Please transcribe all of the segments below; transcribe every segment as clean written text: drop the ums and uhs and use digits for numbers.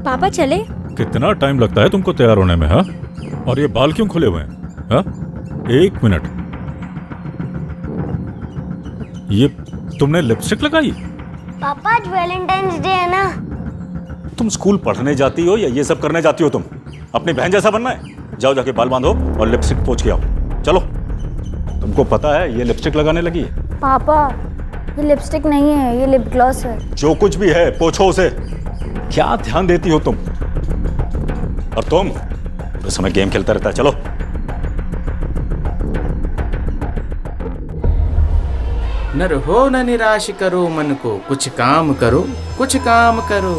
पापा चले? कितना टाइम लगता है तुमको तैयार होने में? हाँ, और ये बाल क्यों खुले हुए हैं? हाँ, एक मिनट, ये तुमने लिपस्टिक लगाई? पापा आज वैलेंटाइंस डे है ना। तुम स्कूल पढ़ने जाती हो या ये सब करने जाती हो? तुम अपनी बहन जैसा बनना है? जाओ जाके बाल बांधो और लिपस्टिक पोंछ के आओ। चलो, तुमको पता है ये लिपस्टिक लगाने लगी है? पापा ये लिपस्टिक नहीं है, ये लिप ग्लॉस है। जो कुछ भी है पोछो उसे। क्या ध्यान देती हो तुम? और तुम पूरे समय गेम खेलता रहता है। चलो। न रहो न निराश करो मन को, कुछ काम करो, कुछ काम करो।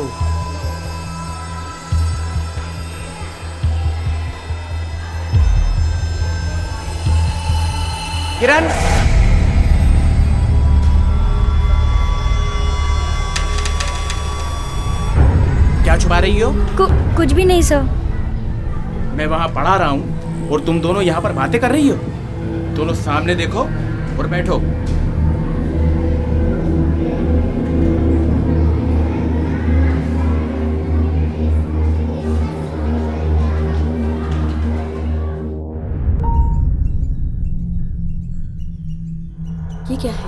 किरण, क्या छुपा रही हो? कुछ भी नहीं सर। मैं वहां पढ़ा रहा हूं और तुम दोनों यहाँ पर बातें कर रही हो। दोनों सामने देखो और बैठो। ये क्या है?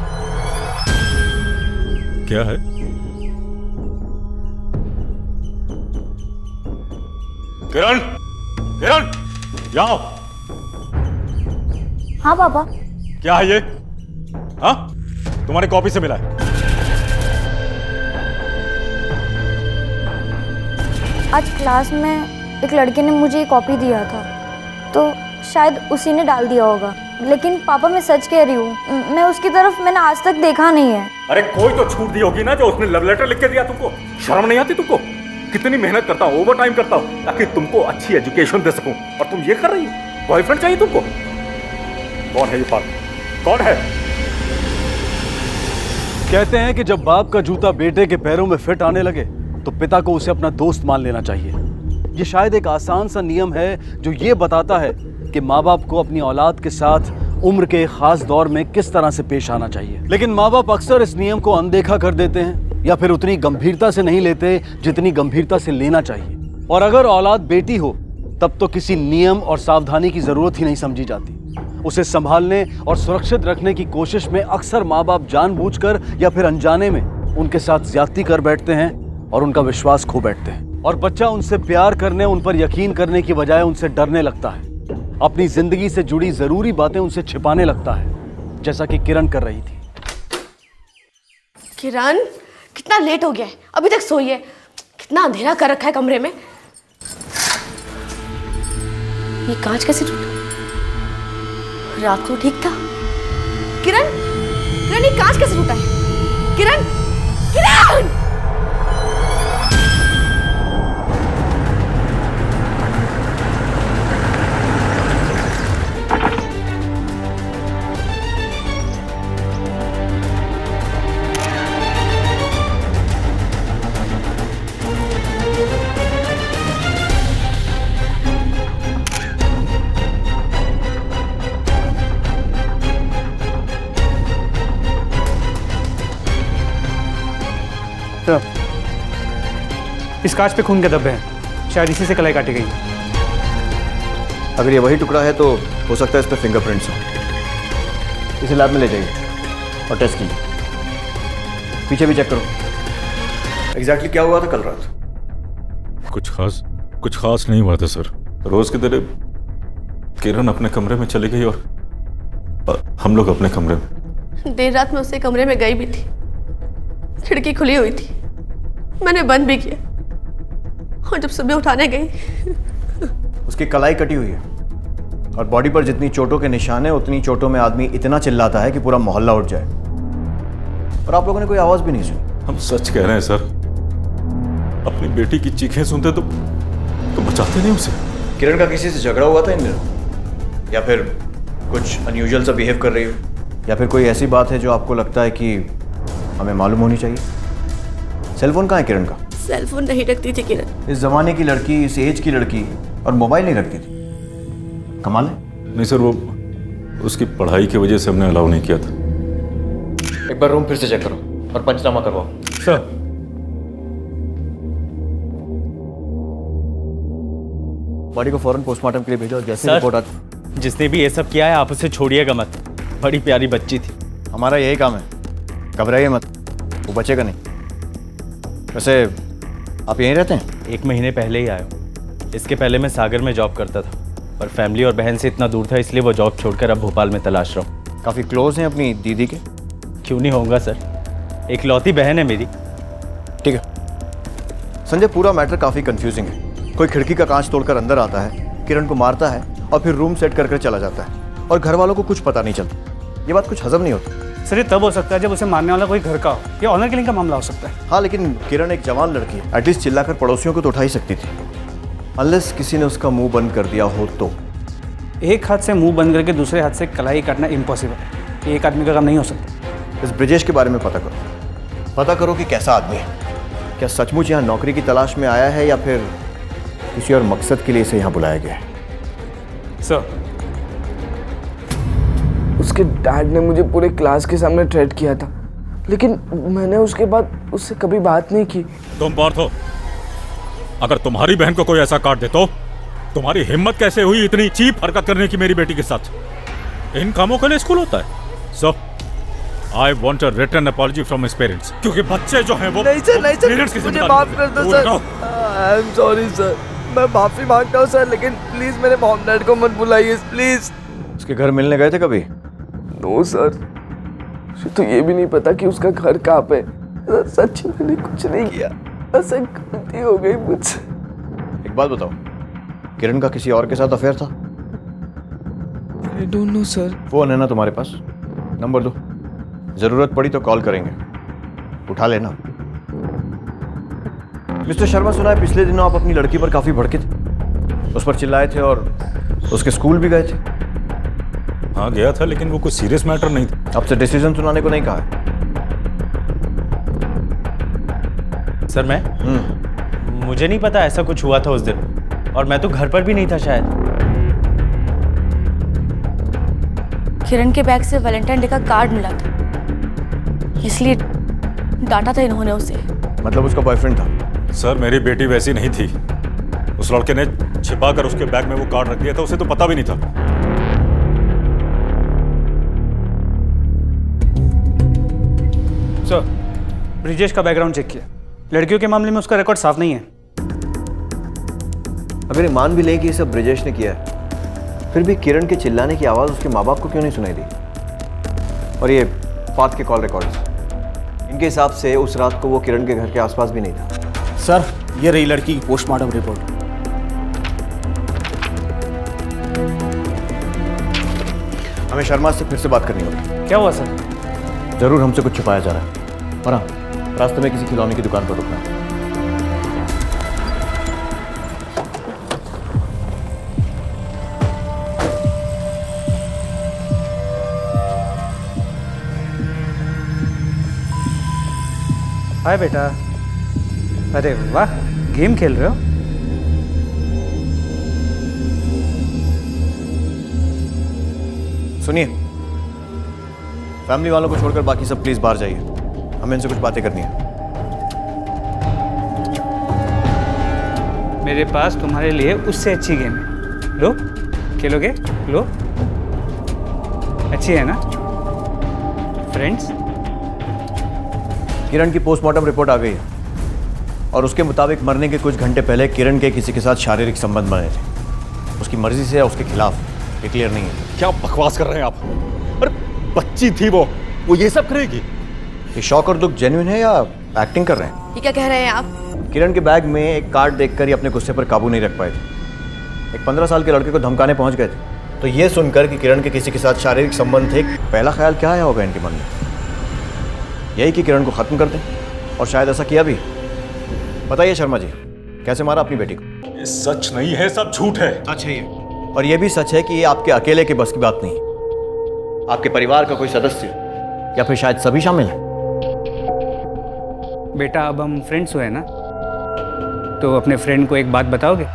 क्या है? किरण, किरण, यहाँ आओ। हाँ पापा। क्या है ये? हाँ, तुम्हारी कॉपी से मिला है। आज क्लास में एक लड़के ने मुझे ये कॉपी दिया था, तो शायद उसी ने डाल दिया होगा। लेकिन पापा मैं सच कह रही हूँ, मैं उसकी तरफ मैंने आज तक देखा नहीं है। अरे कोई तो छूट दी होगी ना जो उसने लव लेटर लिख के दिया तुमको। शर्म नहीं आती तुमको? कितनी मेहनत करता हूँ, ओवर टाइम करता हूँ ताकि तुमको अच्छी एजुकेशन दे सकूं, और तुम ये कर रही हो? बॉयफ्रेंड चाहिए तुमको? कौन है ये पागल? कौन है? कहते हैं कि जब बाप का जूता बेटे के पैरों में फिट आने लगे तो पिता को उसे अपना दोस्त मान लेना चाहिए। ये शायद एक आसान सा नियम है जो ये बताता है कि माँ बाप को अपनी औलाद के साथ उम्र के खास दौर में किस तरह से पेश आना चाहिए। लेकिन माँ बाप अक्सर इस नियम को अनदेखा कर देते हैं या फिर उतनी गंभीरता से नहीं लेते जितनी गंभीरता से लेना चाहिए। और अगर औलाद बेटी हो तब तो किसी नियम और सावधानी की जरूरत ही नहीं समझी जाती। उसे संभालने और सुरक्षित रखने की कोशिश में अक्सर माँ बाप जानबूझकर या फिर अनजाने में उनके साथ ज्यादती कर बैठते हैं और उनका विश्वास खो बैठते हैं। और बच्चा उनसे प्यार करने, उन पर यकीन करने की बजाय उनसे डरने लगता है। अपनी जिंदगी से जुड़ी जरूरी बातें उनसे छिपाने लगता है, जैसा कि किरण कर रही थी। किरण, कितना लेट हो गया है, अभी तक सोई है। कितना अंधेरा कर रखा है कमरे में। ये कांच कैसे टूटा? रात को ठीक था। किरण, किरण ये कांच कैसे टूटा है? किरण, किरण! इस कांच पे खून के धब्बे हैं, शायद इसी से कलाई काटी गई। अगर ये वही टुकड़ा है तो हो सकता है इस पे फिंगरप्रिंट्स हो। इसे लैब में ले जाइए और टेस्ट कीजिए। पीछे भी चेक करो। एग्जैक्टली क्या हुआ था कल रात? कुछ खास नहीं हुआ था सर। रोज की तरह किरण अपने कमरे में चली गई और हम लोग अपने कमरे में। देर रात में उससे कमरे में गई भी थी। खिड़की खुली हुई थी, मैंने बंद भी किया। और जब सुबह उठाने गई उसकी कलाई कटी हुई है और बॉडी पर जितनी चोटों के निशान है उतनी चोटों में आदमी इतना चिल्लाता है कि पूरा मोहल्ला उठ जाए। और आप लोगों ने कोई आवाज भी नहीं सुनी। हम सच कह रहे हैं सर। अपनी बेटी की चीखें सुनते तो बचाते नहीं उसे। किरण का किसी से झगड़ा हुआ था इन दिनों? या फिर कुछ अनयूजुअल सा बिहेव कर रही हो? या फिर कोई ऐसी बात है जो आपको लगता है कि हमें मालूम होनी चाहिए? सेलफोन कहाँ है किरण का? सेलफोन नहीं रखती थी किरण। इस जमाने की लड़की, इस एज की लड़की, और मोबाइल नहीं रखती थी। कमाल है। नहीं सर, वो उसकी पढ़ाई की वजह से हमने अलाउ नहीं किया था। एक बार रूम फिर से चेक करो और पंचनामा करवाओ। सर, बॉडी को फौरन पोस्टमार्टम के लिए भेजो, जैसे सर। रिपोर्ट आती। जिसने भी ये सब किया है आप उसे छोड़िएगा मत, बड़ी प्यारी बच्ची थी। हमारा यही काम है, घबराइए मत, वो बचेगा नहीं। वैसे आप यहीं रहते हैं? 1 महीने पहले ही आया हूँ। इसके पहले मैं सागर में जॉब करता था, पर फैमिली और बहन से इतना दूर था, इसलिए वो जॉब छोड़कर अब भोपाल में तलाश रहा हूँ। काफ़ी क्लोज हैं अपनी दीदी के? क्यों नहीं होऊंगा सर, इकलौती बहन है मेरी। ठीक है संजय, पूरा मैटर काफ़ी कंफ्यूजिंग है। कोई खिड़की का कांच तोड़कर अंदर आता है, किरण को मारता है और फिर रूम सेट कर चला जाता है, और घर वालों को कुछ पता नहीं चलता। ये बात कुछ हजम नहीं होती। सर ये तब हो सकता है जब उसे मारने वाला कोई घर का हो, या ऑनर किलिंग का मामला हो सकता है। हाँ, लेकिन किरण एक जवान लड़की है, एटलीस्ट चिल्लाकर पड़ोसियों को तो उठा ही सकती थी, अनलेस किसी ने उसका मुंह बंद कर दिया हो तो। एक हाथ से मुंह बंद करके दूसरे हाथ से कलाई काटना इम्पॉसिबल है, एक आदमी का काम नहीं हो सकता। इस ब्रिजेश के बारे में पता करो कि कैसा आदमी है। क्या सचमुच यहाँ नौकरी की तलाश में आया है या फिर किसी और मकसद के लिए इसे यहाँ बुलाया गया है? सर उसके डैड ने मुझे पूरे क्लास के सामने थ्रेट किया था, लेकिन मैंने उसके बाद उससे कभी बात नहीं की। तुम पार्थ हो, अगर तुम्हारी बहन को कोई ऐसा काट दे तो तुम्हारी हिम्मत कैसे हुई इतनी चीप हरकत करने की मेरी बेटी के साथ? इन कामों के लिए स्कूल होता है। So I want a written apology from his parents, क्योंकि बच्चे जो हैं वो नहीं सर, पेरेंट्स की मुझे जिम्मेदारी माफ होती है। कर दो वो सर। बताओ। आई एम सॉरी सर, मैं माफी मांगता हूँ सर, लेकिन प्लीज मेरे मॉम डैड को मत बुलाइए प्लीज। उसके घर मिलने गए थे कभी? नो सर, मुझे तो ये भी नहीं पता कि उसका घर कहाँ पे। सच में मैंने कुछ नहीं किया, बस एक गलती हो गई मुझसे। एक बात बताओ, किरण का किसी और के साथ अफेयर था? I don't know sir. Phone है ना तुम्हारे पास? नंबर दो, जरूरत पड़ी तो कॉल करेंगे, उठा लेना। मिस्टर शर्मा, सुना है पिछले दिनों आप अपनी लड़की पर काफी भड़के थे, उस पर चिल्लाए थे और उसके स्कूल भी गए थे। हाँ गया था, लेकिन वो कोई सीरियस मैटर नहीं था। आपसे डिसीजन सुनाने को नहीं कहा है? सर मुझे नहीं पता ऐसा कुछ हुआ था उस दिन, और मैं तो घर पर भी नहीं था शायद। किरण के बैग से वैलेंटाइन डे का कार्ड मिला था, इसलिए डांटा था इन्होंने उसे। मतलब उसका बॉयफ्रेंड था? सर मेरी बेटी वैसी नहीं थी, उस लड़के ने छिपा कर उसके बैग में वो कार्ड रख दिया था, उसे तो पता भी नहीं था। सर ब्रिजेश का बैकग्राउंड चेक किया, लड़कियों के मामले में उसका रिकॉर्ड साफ नहीं है। अगर ये मान भी लें कि ये सब ब्रिजेश ने किया है, फिर भी किरण के चिल्लाने की आवाज़ उसके माँ बाप को क्यों नहीं सुनाई दी? और ये फात के कॉल रिकॉर्ड्स, इनके हिसाब से उस रात को वो किरण के घर के आसपास भी नहीं था। सर ये रही लड़की की पोस्टमार्टम रिपोर्ट। हमें शर्मा से फिर से बात करनी होगी। क्या हुआ सर? जरूर हमसे कुछ छुपाया जा रहा है, और हाँ, रास्ते में किसी खिलौने की दुकान पर रुकना है। हाय बेटा। अरे वाह, गेम खेल रहे हो? सुनिए, फैमिली वालों को छोड़कर बाकी सब प्लीज बाहर जाइए, हमें इनसे कुछ बातें करनी है। मेरे पास तुम्हारे लिए उससे अच्छी गेम है, लो खेलोगे? लो, अच्छी है ना फ्रेंड्स? किरण की पोस्टमार्टम रिपोर्ट आ गई है, और उसके मुताबिक मरने के कुछ घंटे पहले किरण के किसी के साथ शारीरिक संबंध बने थे। उसकी मर्जी से या उसके खिलाफ, ये क्लियर नहीं है। क्या बकवास कर रहे हैं आप? अरे बच्ची थी वो ये सब करेगी? ये शौक और दुख जेन्युइन है या एक्टिंग कर रहे हैं? ये क्या कह रहे हैं आप? किरण के बैग में एक कार्ड देखकर ही अपने गुस्से पर काबू नहीं रख पाए थे। एक 15 साल के लड़के को धमकाने पहुंच गए थे, तो ये सुनकर कि किरण के किसी के साथ शारीरिक संबंध थे, पहला ख्याल क्या आया होगा इनके मन में? यही कि किरण को खत्म कर दें, और शायद ऐसा किया भी। बताइए शर्मा जी, कैसे मारा अपनी बेटी को? ये सच नहीं है, सब झूठ है। सच है ये, और ये भी सच है कि ये आपके अकेले के बस की बात नहीं। आपके परिवार का कोई सदस्य या फिर शायद सभी शामिल हैं। बेटा अब हम फ्रेंड्स हुए ना, तो अपने फ्रेंड को एक बात बताओगे?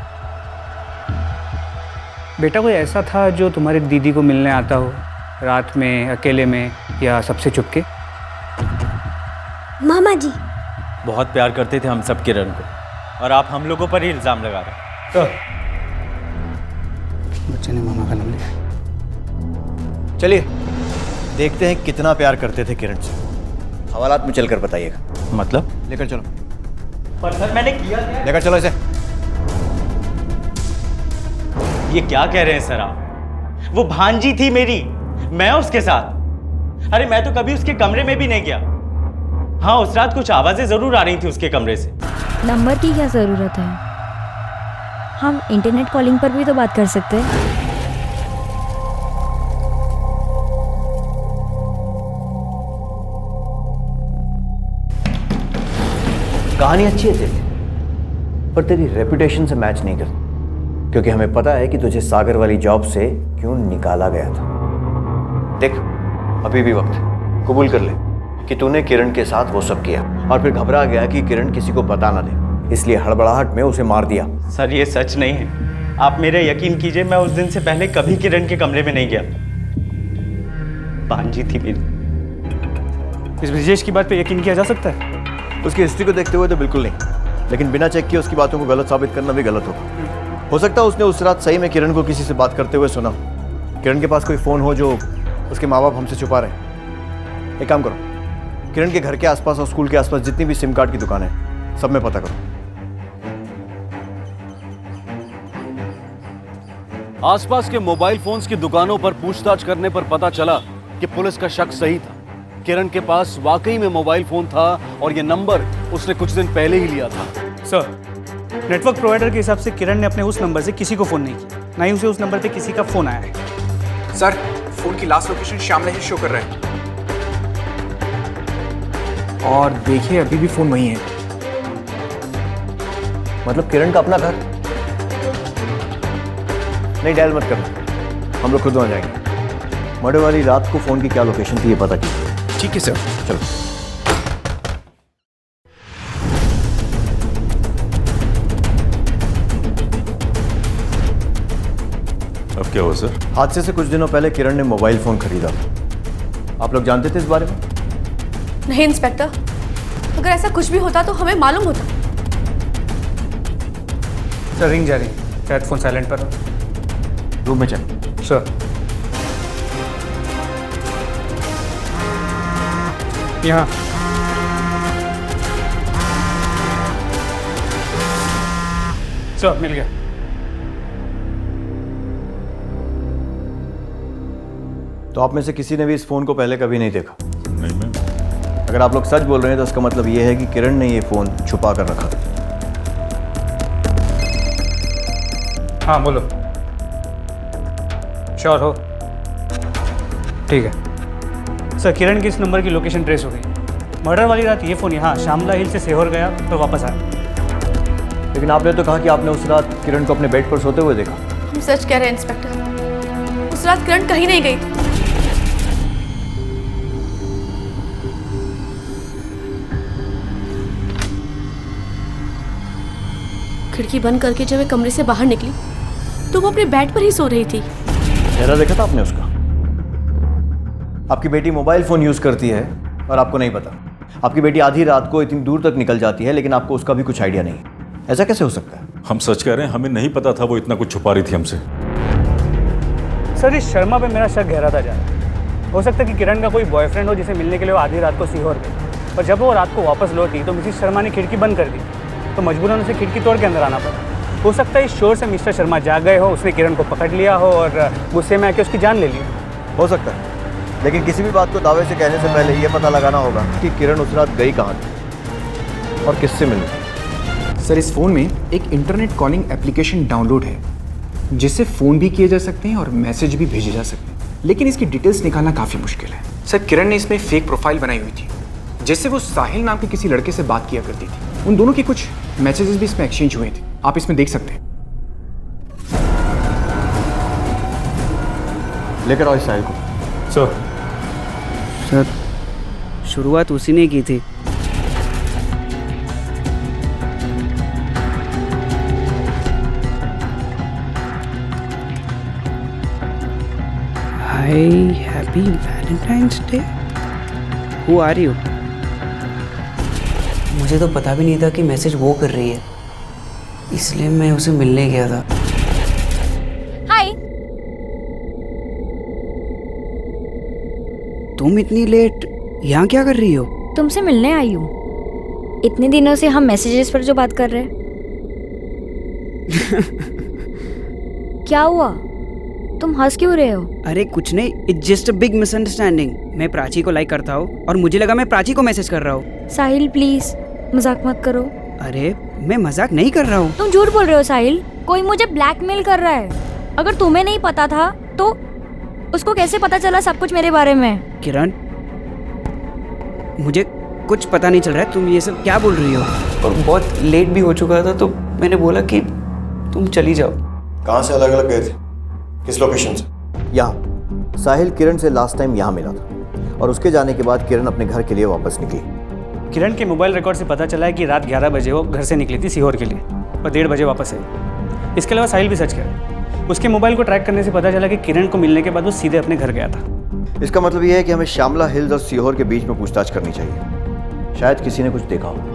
बेटा कोई ऐसा था जो तुम्हारी दीदी को मिलने आता हो, रात में, अकेले में, या सबसे चुपके? मामा जी। बहुत प्यार करते थे हम सब किरण को, और आप हम लोगों पर ही इल्ज़ाम लगा रहे हैं। चलिए देखते हैं कितना प्यार करते थे किरण से। हवालात में चलकर बताइएगा। मतलब? लेकर चलो। पर सर मैंने किया क्या? लेकर चलो इसे। ये क्या कह रहे हैं सर आप? वो भांजी थी मेरी, मैं उसके साथ। अरे मैं तो कभी उसके कमरे में भी नहीं गया। हाँ उस रात कुछ आवाजें जरूर आ रही थी उसके कमरे से। नंबर की क्या ज़रूरत है? हम इंटरनेट कॉलिंग पर भी तो बात कर सकते हैं। कहानी अच्छी है तेरी, पर तेरी रेपुटेशन से मैच नहीं करती, क्योंकि हमें पता है कि तुझे सागर वाली जॉब से क्यों निकाला गया था। देख अभी भी वक्त है, कबूल कर ले कि तूने किरण के साथ वो सब किया और फिर घबरा गया कि किरण किसी को पता ना दे, इसलिए हड़बड़ाहट में उसे मार दिया। सर ये सच नहीं है, आप मेरे यकीन कीजिए, मैं उस दिन से पहले कभी किरण के कमरे में नहीं गया। भांजी थी मेरी। इस ब्रिजेश की बात पे यकीन किया जा सकता है? उसकी हिस्ट्री को देखते हुए तो बिल्कुल नहीं, लेकिन बिना चेक किए उसकी बातों को गलत साबित करना भी गलत होगा। हो सकता है उसने उस रात सही में किरण को किसी से बात करते हुए सुना। किरण के पास कोई फ़ोन हो जो उसके माँ बाप हमसे छुपा रहे हैं। एक काम करो, किरण के घर के आसपास और स्कूल के आसपास जितनी भी सिम कार्ड की दुकान है सब में पता करो। आसपास के मोबाइल फोन्स की दुकानों पर पूछताछ करने पर पता चला कि पुलिस का शक सही था। किरण के पास वाकई में मोबाइल फोन था और ये नंबर उसने कुछ दिन पहले ही लिया था। सर, नेटवर्क प्रोवाइडर के हिसाब से किरण ने अपने उस नंबर से किसी को फ़ोन नहीं किया, ना ही उसे उस नंबर पे किसी का फ़ोन आया है। सर फोन की लास्ट लोकेशन श्यामला ही शो कर रहा है, और देखिए अभी भी फोन वही है। मतलब किरण का अपना घर? नहीं डायल मत करना, हम लोग खुद वहां जाएंगे। मर्डर वाली रात को फोन की क्या लोकेशन थी ये पता कीजिए। ठीक है सर, चलो। अब क्या हुआ सर? हादसे से कुछ दिनों पहले किरण ने मोबाइल फोन खरीदा। आप लोग जानते थे इस बारे में? नहीं इंस्पेक्टर, अगर ऐसा कुछ भी होता तो हमें मालूम होता। सर रिंग जा रही है, शायद फ़ोन साइलेंट पर हो। रूम में चल। सर यहाँ सर मिल गया। तो आप में से किसी ने भी इस फोन को पहले कभी नहीं देखा? नहीं मैं। अगर आप लोग सच बोल रहे हैं तो इसका मतलब ये है कि किरण ने ये फोन छुपा कर रखा था। हाँ बोलो। श्योर हो? ठीक है सर, किरण की इस नंबर की लोकेशन ट्रेस हो गई। मर्डर वाली रात ये फ़ोन यहाँ श्यामला हिल से सेहोर गया तो वापस आया। लेकिन आपने तो कहा कि आपने उस रात किरण को अपने बेड पर सोते हुए देखा। हम सच कह रहे हैं इंस्पेक्टर, उस रात किरण कहीं नहीं गई। खिड़की बंद करके जब मैं कमरे से बाहर निकली तो वो अपने बेड पर ही सो रही थी। चेहरा देखा था आपने उसका? आपकी बेटी मोबाइल फोन यूज करती है और आपको नहीं पता। आपकी बेटी आधी रात को इतनी दूर तक निकल जाती है लेकिन आपको उसका भी कुछ आइडिया नहीं है। ऐसा कैसे हो सकता है? हम सच कह रहे हैं, हमें नहीं पता था वो इतना कुछ छुपा रही थी हमसे। सर इस शर्मा पे मेरा शक गहराता जा रहा है। हो सकता है कि किरण का कोई बॉयफ्रेंड हो जिसे मिलने के लिए वो आधी रात को सीहोर गई, और जब वो रात को वापस लौटी तो मिसिस शर्मा ने खिड़की बंद कर दी, तो मजबूरन उसे खिड़की तोड़ के अंदर आना पड़ा। हो सकता है इस शोर से मिस्टर शर्मा जाग गए हो, उसने किरण को पकड़ लिया हो और गुस्से में आके उसकी जान ले ली। हो सकता है, लेकिन किसी भी बात को दावे से कहने से पहले ये पता लगाना होगा कि किरण उस रात गई कहाँ थी और किससे मिली। सर इस फ़ोन में एक इंटरनेट कॉलिंग एप्लीकेशन डाउनलोड है जिससे फ़ोन भी किए जा सकते हैं और मैसेज भी भेजे जा सकते हैं, लेकिन इसकी डिटेल्स निकालना काफ़ी मुश्किल है। सर किरण ने इसमें फेक प्रोफाइल बनाई हुई थी जिससे वो साहिल नाम के किसी लड़के से बात किया करती थी। उन दोनों के कुछ मैसेजेस भी इसमें एक्सचेंज हुए थे, आप इसमें देख सकते हैं। लेकर आओ इस साहिल को। सर शुरुआत उसी ने की थी। Hi happy Valentine's day. Who are you? मुझे तो पता भी नहीं था कि मैसेज वो कर रही है, इसलिए मैं उसे मिलने गया था। हाय। तुम इतनी लेट यहाँ क्या कर रही हो? तुमसे मिलने आई हूँ। इतने दिनों से हम मैसेजेस पर जो बात कर रहे हैं। क्या हुआ? तुम हंस क्यों रहे हो? अरे कुछ नहीं, it's just a big misunderstanding. मैं प्राची को लाइक करता हूँ और मुझे लगा मैं प्राची को मैसेज कर रहा हूँ। साहिल प्लीज मजाक मत करो। अरे मैं मजाक नहीं कर रहा हूँ। तुम झूठ बोल रहे हो साहिल। कोई मुझे ब्लैकमेल कर रहा है। अगर तुम्हें नहीं पता था तो उसको कैसे पता चला सब कुछ मेरे बारे में? किरण, मुझे कुछ पता नहीं चल रहा है, तुम ये सब क्या बोल रही हो? और बहुत लेट भी हो चुका था तो मैंने बोला कि तुम चली जाओ। कहाँ से अलग अलग गए थे? किस लोकेशन से? यहाँ। साहिल किरण से लास्ट टाइम यहाँ मिला था और उसके जाने के बाद किरण अपने घर के लिए वापस निकली। किरण के मोबाइल रिकॉर्ड से पता चला है कि रात 11 बजे वो घर से निकली थी सीहोर के लिए और 1:30 बजे वापस आई। इसके अलावा साहिल भी सच किया। उसके मोबाइल को ट्रैक करने से पता चला कि किरण को मिलने के बाद वो सीधे अपने घर गया था। इसका मतलब यह है कि हमें श्यामला हिल्स और सीहोर के बीच में पूछताछ करनी चाहिए। शायद किसी ने कुछ देखा हो।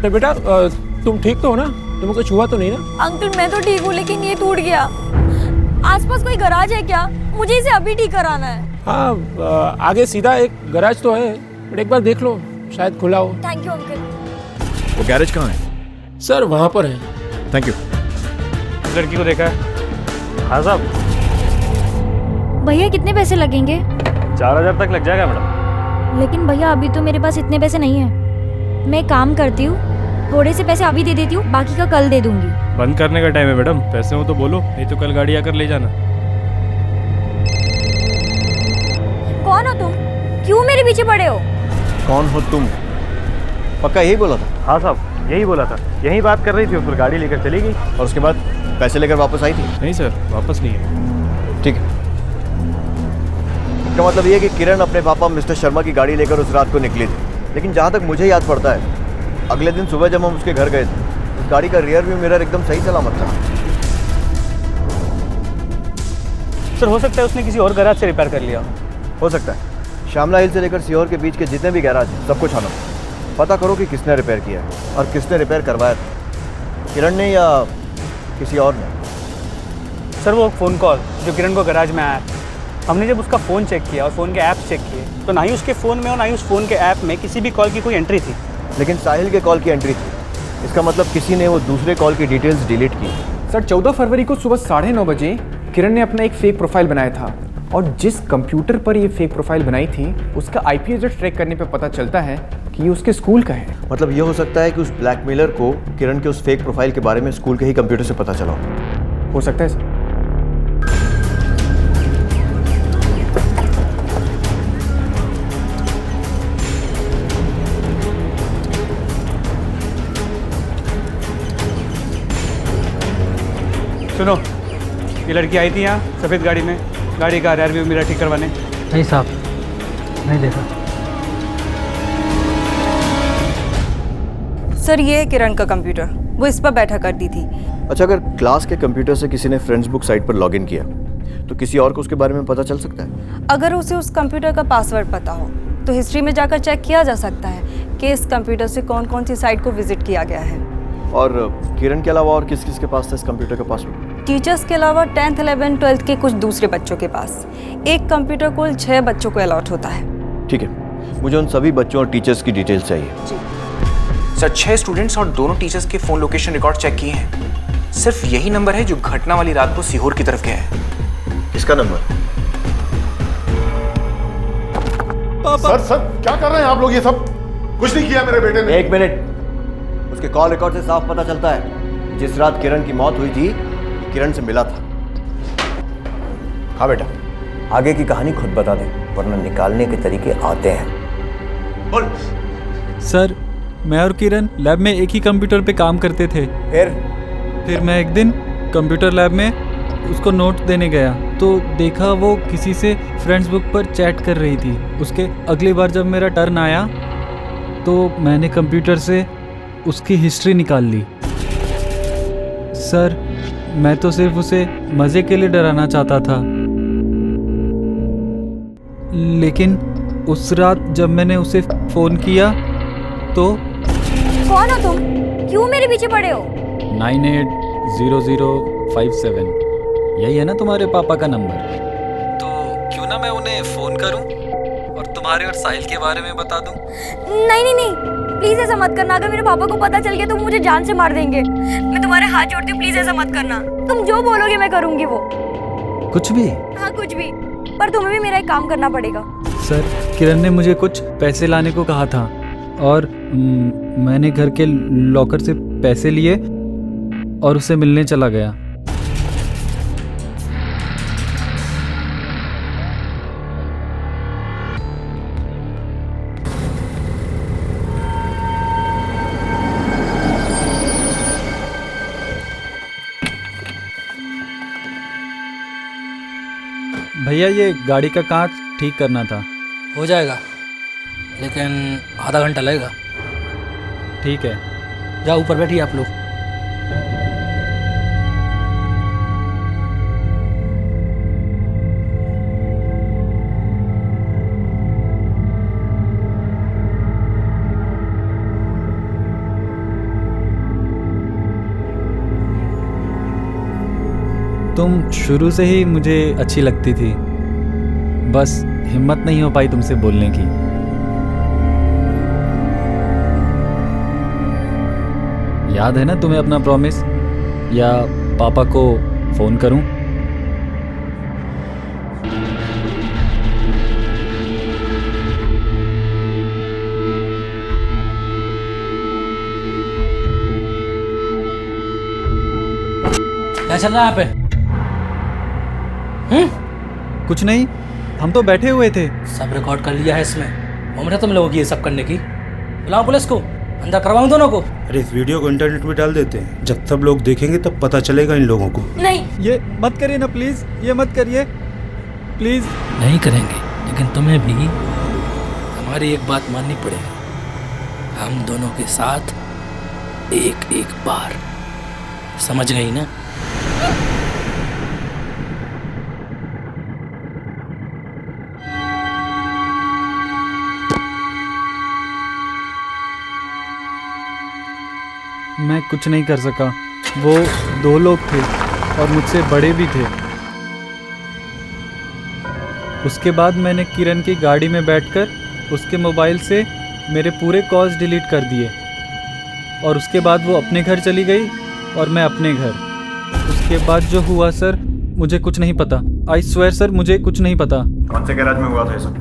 तो बेटा तुम ठीक तो हो ना? तुम्हें कुछ हुआ तो नहीं ना? अंकल मैं तो ठीक हूँ लेकिन ये टूट गया। आसपास कोई गराज है क्या? मुझे इसे अभी ठीक कराना है। हाँ आगे सीधा एक गैराज तो है, बट एक बार देख लो, शायद खुला हो। Thank you uncle. वो गैरेज कहाँ है? सर वहाँ पर है। Thank you. इस लड़की को देखा है? हाँ साहब। भैया कितने पैसे लगेंगे? 4000 तक लग जाएगा मैडम। लेकिन भैया अभी तो मेरे पास इतने पैसे नहीं है। मैं एक काम करती हूँ, थोड़े से पैसे अभी दे देती हूँ, बाकी का कल दे दूंगी। बंद करने का टाइम है मैडम, पैसे हो तो बोलो, नहीं तो कल गाड़ी आकर ले जाना। कौन हो तुम? क्यों मेरे पीछे पड़े हो? कौन हो तुम? पक्का यही बोला था? हाँ साहब यही बोला था। यही बात कर रही थी, फिर गाड़ी लेकर चली गई। और उसके बाद पैसे लेकर वापस आई थी? नहीं सर, वापस नहीं है। ठीक है। इसका मतलब ये है कि किरण अपने पापा मिस्टर शर्मा की गाड़ी लेकर उस रात को निकली थी। लेकिन जहाँ तक मुझे याद पड़ता है, अगले दिन सुबह जब हम उसके घर गए थे, उस गाड़ी का रियर व्यू मिरर एकदम सही सलामत था। सर हो सकता है उसने किसी और गैराज से रिपेयर कर लिया। हो सकता है। श्यामला हिल से लेकर सीहोर के बीच के जितने भी गैराज हैं सबको छानो। पता करो कि किसने रिपेयर किया है और किसने रिपेयर करवाया था, किरण ने या किसी और ने। सर वो फ़ोन कॉल जो किरण को गैराज में आया, हमने जब उसका फ़ोन चेक किया और फ़ोन के ऐप चेक किए तो ना ही उसके फ़ोन में और ना ही उस फ़ोन के ऐप में किसी भी कॉल की कोई एंट्री थी। लेकिन साहिल के कॉल की एंट्री थी। इसका मतलब किसी ने वो दूसरे कॉल की डिटेल्स डिलीट की। सर 14 फरवरी को सुबह 9:30 बजे किरण ने अपना एक फेक प्रोफाइल बनाया था और जिस कंप्यूटर पर ये फेक प्रोफाइल बनाई थी उसका IP एड्रेस ट्रैक करने पर पता चलता है कि ये उसके स्कूल का है। मतलब ये हो सकता है कि उस ब्लैकमेलर को किरण के उस फेक प्रोफाइल के बारे में स्कूल के ही कंप्यूटर से पता चला हो सकता है सर। सुनो, ये लड़की आई थी यहाँ सफ़ेद गाड़ी में, गाड़ी का रियर व्यू मिरर ठीक करवाने। नहीं साहब, नहीं देखा। सर ये है किरण का कंप्यूटर, वो इस पर बैठा करती थी। अच्छा, अगर क्लास के कंप्यूटर से किसी ने फ्रेंड्स बुक साइट पर लॉगिन किया तो किसी और को उसके बारे में पता चल सकता है? अगर उसे उस कंप्यूटर का पासवर्ड पता हो तो हिस्ट्री में जाकर चेक किया जा सकता है कि इस कंप्यूटर से कौन कौन सी साइट को विजिट किया गया है। और किरण के अलावा और किस किस के पास था इस कंप्यूटर का पासवर्ड? टीचर्स के अलावा 10th 11th 12th के कुछ दूसरे बच्चों के पास। एक कंप्यूटर कुल 6 बच्चों को अलॉट होता है। ठीक है, मुझे उन सभी बच्चों और टीचर्स की डिटेल्स चाहिए। जी सर 6 स्टूडेंट्स और दोनों टीचर्स के फ़ोन लोकेशन रिकॉर्ड चेक किए हैं। सिर्फ यही नंबर है जो घटना वाली रात को सीहोर की तरफ गया है। किसका नंबर? सर क्या कर रहे हैं आप लोग? ये सब कुछ नहीं किया मेरे बेटे ने। एक मिनट, उसके कॉल रिकॉर्ड से साफ पता चलता है जिस रात किरण की मौत हुई थी किरण से मिला था। हाँ बेटा, आगे की कहानी खुद बता दे वरना निकालने के तरीके आते हैं। बोल। सर मैं और किरण लैब में एक ही कंप्यूटर पे काम करते थे। फिर मैं एक दिन कंप्यूटर लैब में उसको नोट देने गया तो देखा वो किसी से फ्रेंड्स बुक पर चैट कर रही थी। उसके अगली बार जब मेरा टर्न आया तो मैंने कंप्यूटर से उसकी हिस्ट्री निकाल ली। सर मैं तो सिर्फ उसे मज़े के लिए डराना चाहता था। लेकिन उस रात जब मैंने उसे फ़ोन किया तो कौन हो तुम? क्यों मेरे पीछे पड़े हो? 980057 यही है ना तुम्हारे पापा का नंबर? तो क्यों ना मैं उन्हें फ़ोन करूं और तुम्हारे और साहिल के बारे में बता दूं? नहीं नहीं नहीं, प्लीज ऐसा मत करना। अगर मेरे पापा को पता चल गया तो वो मुझे जान से मार देंगे। मैं तुम्हारे हाथ जोड़ती हूँ, प्लीज ऐसा मत करना। तुम जो बोलोगे मैं करूँगी वो। कुछ भी? हाँ कुछ भी, पर तुम्हें भी मेरा एक काम करना पड़ेगा। सर, किरण ने मुझे कुछ पैसे लाने को कहा था और मैंने घर के लॉकर से पैसे लिए और उसे मिलने चला गया। भैया, ये गाड़ी का कांच ठीक करना था। हो जाएगा, लेकिन आधा घंटा लगेगा। ठीक है, जाओ ऊपर बैठिए आप लोग। तुम शुरू से ही मुझे अच्छी लगती थी, बस हिम्मत नहीं हो पाई तुमसे बोलने की। याद है ना तुम्हें अपना प्रॉमिस? या पापा को फ़ोन करूं? क्या चल रहा है यहाँ पे? कुछ नहीं, हम तो बैठे हुए थे। सब रिकॉर्ड कर लिया है इसमें। उम्र है तुम लोगों की ये सब करने की? बुलाओ पुलिस को, अंदर करवाऊं दोनों को। अरे इस वीडियो को इंटरनेट पे डाल देते हैं, जब सब लोग देखेंगे तब पता चलेगा इन लोगों को। नहीं, ये मत करिए ना प्लीज, ये मत करिए प्लीज। नहीं करेंगे, लेकिन तुम्हें भी हमारी एक बात माननी पड़ेगी। हम दोनों के साथ एक एक बार, समझ गई ना? मैं कुछ नहीं कर सका। वो दो लोग थे और मुझसे बड़े भी थे। उसके बाद मैंने किरण की गाड़ी में बैठकर उसके मोबाइल से मेरे पूरे कॉल्स डिलीट कर दिए और उसके बाद वो अपने घर चली गई और मैं अपने घर। उसके बाद जो हुआ सर, मुझे कुछ नहीं पता। आई स्वेयर सर, मुझे कुछ नहीं पता। कौन से गैराज में हुआ था ये सब?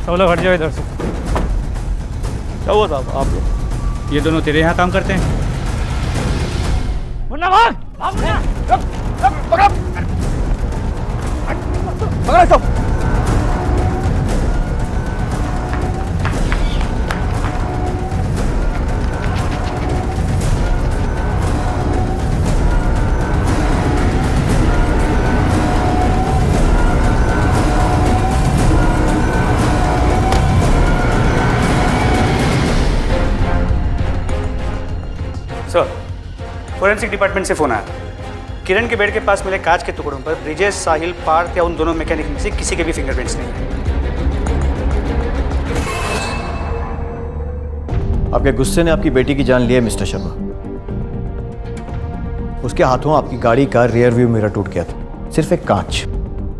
सब लोग हट जाओ इधर से। क्या हुआ साहब आप लोग? ये दोनों तेरे यहाँ काम करते हैं? मुन्ना भाग! भाग मुन्ना! पकड़ो! पकड़ो इसको! सर, फोरेंसिक डिपार्टमेंट से फ़ोन आया। किरण के बेड के पास मिले कांच के टुकड़ों पर ब्रिजेश, साहिल, पार्थ या उन दोनों मैकेनिक में से किसी के भी फिंगरप्रिंट्स नहीं है। आपके गुस्से ने आपकी बेटी की जान ली है मिस्टर शर्मा। उसके हाथों आपकी गाड़ी का रियर व्यू मिरर टूट गया था, सिर्फ एक कांच।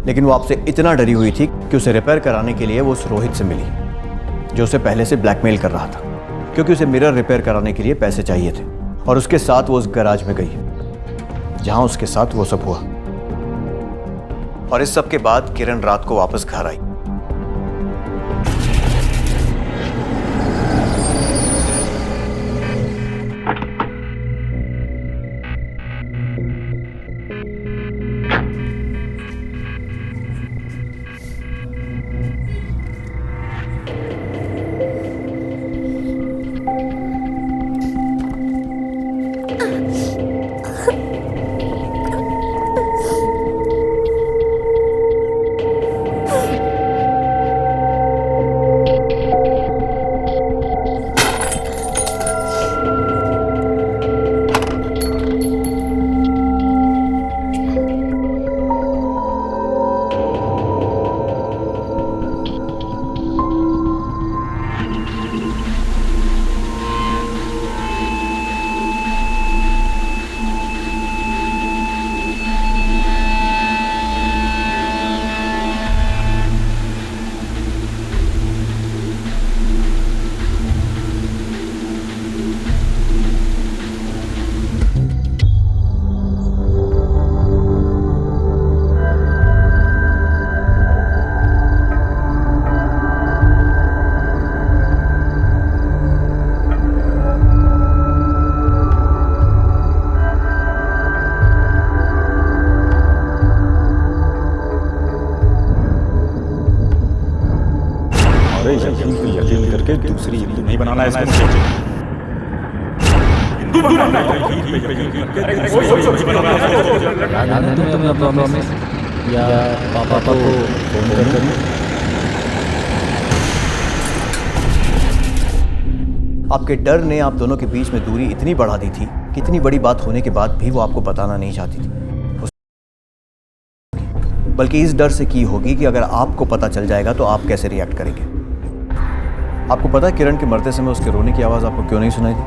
लेकिन वो आपसे इतना डरी हुई थी कि उसे रिपेयर कराने के लिए वो उस रोहित से मिली, जो उसे पहले से ब्लैकमेल कर रहा था, क्योंकि उसे मिरर रिपेयर कराने के लिए पैसे चाहिए थे। और उसके साथ वो उस गैराज में गई जहां उसके साथ वो सब हुआ। और इस सब के बाद किरण रात को वापस घर आई। के दूसरी हिंदू नहीं बनाना है इसको मुझे। हिंदू बनाना है तुम्हें अपना प्रॉमिस या पापा को फोन करूं? आपके डर ने आप दोनों के बीच में दूरी इतनी बढ़ा दी थी कि इतनी बड़ी बात होने के बाद भी वो आपको बताना नहीं चाहती थी, बल्कि इस डर से की होगी कि अगर आपको पता चल जाएगा तो आप कैसे रिएक्ट करेंगे। आपको पता है किरण के मरते समय उसके रोने की आवाज़ आपको क्यों नहीं सुनाई दी?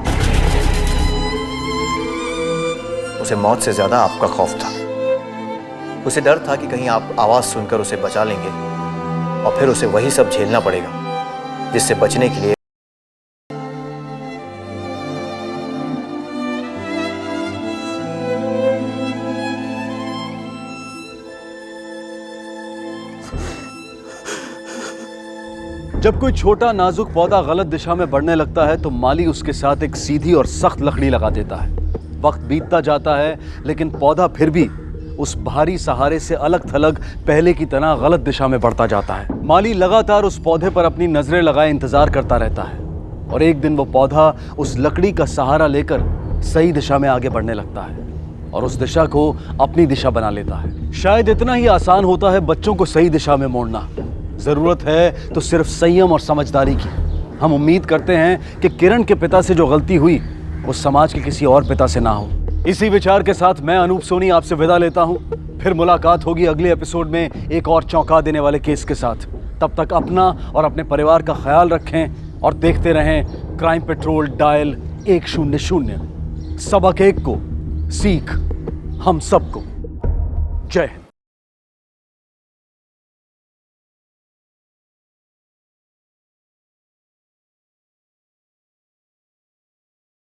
उसे मौत से ज़्यादा आपका खौफ था। उसे डर था कि कहीं आप आवाज़ सुनकर उसे बचा लेंगे और फिर उसे वही सब झेलना पड़ेगा जिससे बचने के लिए जब कोई छोटा नाजुक पौधा गलत दिशा में बढ़ने लगता है तो माली उसके साथ एक सीधी और सख्त लकड़ी लगा देता है। वक्त बीतता जाता है लेकिन पौधा फिर भी उस भारी सहारे से अलग थलग पहले की तरह गलत दिशा में बढ़ता जाता है। माली लगातार उस पौधे पर अपनी नजरें लगाए इंतजार करता रहता है और एक दिन वो पौधा उस लकड़ी का सहारा लेकर सही दिशा में आगे बढ़ने लगता है और उस दिशा को अपनी दिशा बना लेता है। शायद इतना ही आसान होता है बच्चों को सही दिशा में मोड़ना। जरूरत है तो सिर्फ संयम और समझदारी की। हम उम्मीद करते हैं कि किरण के पिता से जो गलती हुई वो समाज के किसी और पिता से ना हो। इसी विचार के साथ मैं अनूप सोनी आपसे विदा लेता हूं। फिर मुलाकात होगी अगले एपिसोड में एक और चौंका देने वाले केस के साथ। तब तक अपना और अपने परिवार का ख्याल रखें और देखते रहें क्राइम पेट्रोल डायल 100। सबक एक को सीख हम सबको। जय हिंद।